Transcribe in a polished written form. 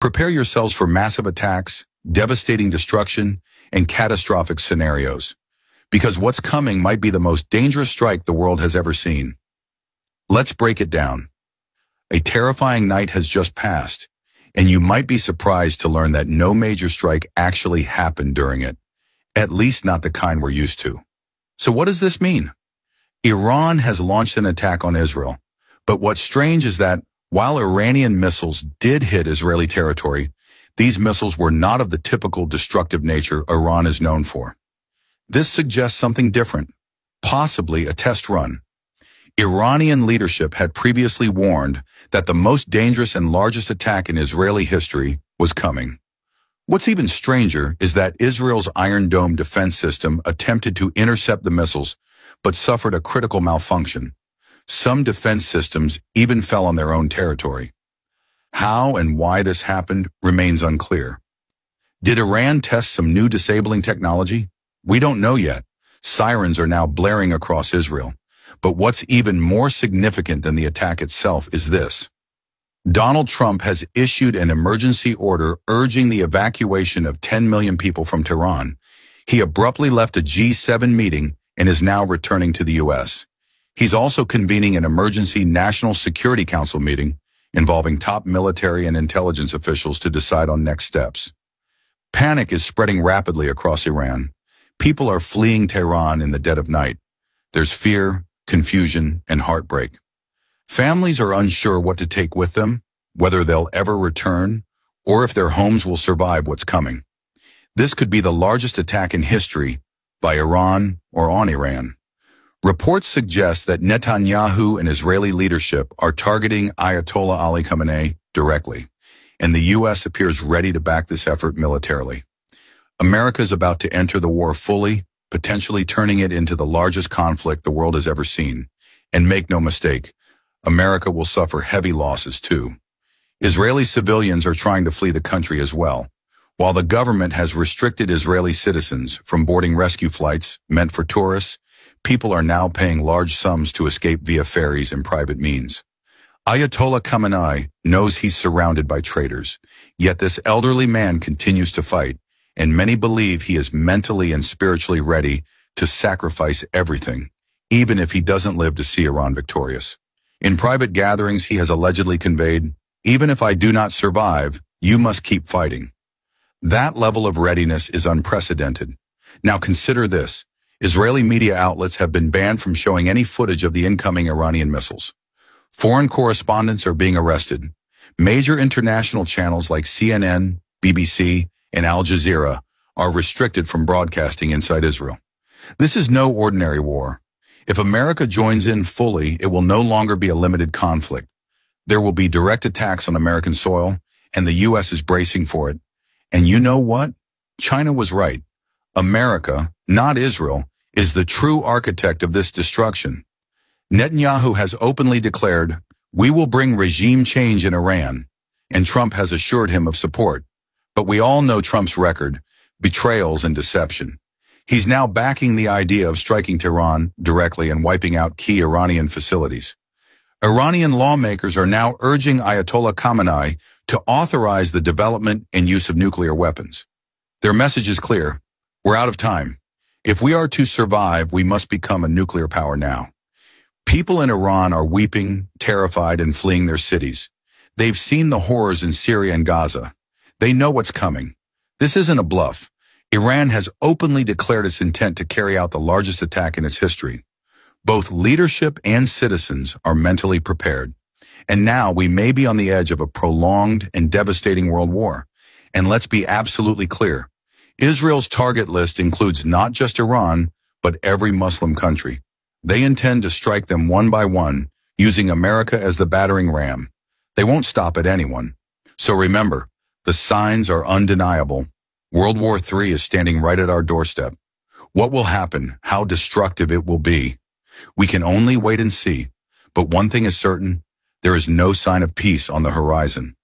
Prepare yourselves for massive attacks, devastating destruction, and catastrophic scenarios. Because what's coming might be the most dangerous strike the world has ever seen. Let's break it down. A terrifying night has just passed, and you might be surprised to learn that no major strike actually happened during it. At least not the kind we're used to. So what does this mean? Iran has launched an attack on Israel. But what's strange is that while Iranian missiles did hit Israeli territory, these missiles were not of the typical destructive nature Iran is known for. This suggests something different, possibly a test run. Iranian leadership had previously warned that the most dangerous and largest attack in Israeli history was coming. What's even stranger is that Israel's Iron Dome defense system attempted to intercept the missiles, but suffered a critical malfunction. Some defense systems even fell on their own territory. How and why this happened remains unclear. Did Iran test some new disabling technology? We don't know yet. Sirens are now blaring across Israel. But what's even more significant than the attack itself is this. Donald Trump has issued an emergency order urging the evacuation of 10 million people from Tehran. He abruptly left a G7 meeting and is now returning to the U.S. He's also convening an emergency National Security Council meeting involving top military and intelligence officials to decide on next steps. Panic is spreading rapidly across Iran. People are fleeing Tehran in the dead of night. There's fear, confusion, and heartbreak. Families are unsure what to take with them, whether they'll ever return, or if their homes will survive what's coming. This could be the largest attack in history by Iran or on Iran. Reports suggest that Netanyahu and Israeli leadership are targeting Ayatollah Ali Khamenei directly, and the U.S. appears ready to back this effort militarily. America is about to enter the war fully, potentially turning it into the largest conflict the world has ever seen. And make no mistake, America will suffer heavy losses too. Israeli civilians are trying to flee the country as well. While the government has restricted Israeli citizens from boarding rescue flights meant for tourists, people are now paying large sums to escape via ferries and private means. Ayatollah Khamenei knows he's surrounded by traitors, yet this elderly man continues to fight, and many believe he is mentally and spiritually ready to sacrifice everything, even if he doesn't live to see Iran victorious. In private gatherings, he has allegedly conveyed, "Even if I do not survive, you must keep fighting." That level of readiness is unprecedented. Now consider this. Israeli media outlets have been banned from showing any footage of the incoming Iranian missiles. Foreign correspondents are being arrested. Major international channels like CNN, BBC, and Al Jazeera are restricted from broadcasting inside Israel. This is no ordinary war. If America joins in fully, it will no longer be a limited conflict. There will be direct attacks on American soil, and the U.S. is bracing for it. And you know what? China was right. America, not Israel, is the true architect of this destruction. Netanyahu has openly declared, "We will bring regime change in Iran," and Trump has assured him of support. But we all know Trump's record, betrayals and deception. He's now backing the idea of striking Tehran directly and wiping out key Iranian facilities. Iranian lawmakers are now urging Ayatollah Khamenei to authorize the development and use of nuclear weapons. Their message is clear. We're out of time. If we are to survive, we must become a nuclear power now. People in Iran are weeping, terrified, and fleeing their cities. They've seen the horrors in Syria and Gaza. They know what's coming. This isn't a bluff. Iran has openly declared its intent to carry out the largest attack in its history. Both leadership and citizens are mentally prepared. And now we may be on the edge of a prolonged and devastating world war. And let's be absolutely clear. Israel's target list includes not just Iran, but every Muslim country. They intend to strike them one by one, using America as the battering ram. They won't stop at anyone. So remember, the signs are undeniable. World War III is standing right at our doorstep. What will happen? How destructive it will be? We can only wait and see. But one thing is certain, there is no sign of peace on the horizon.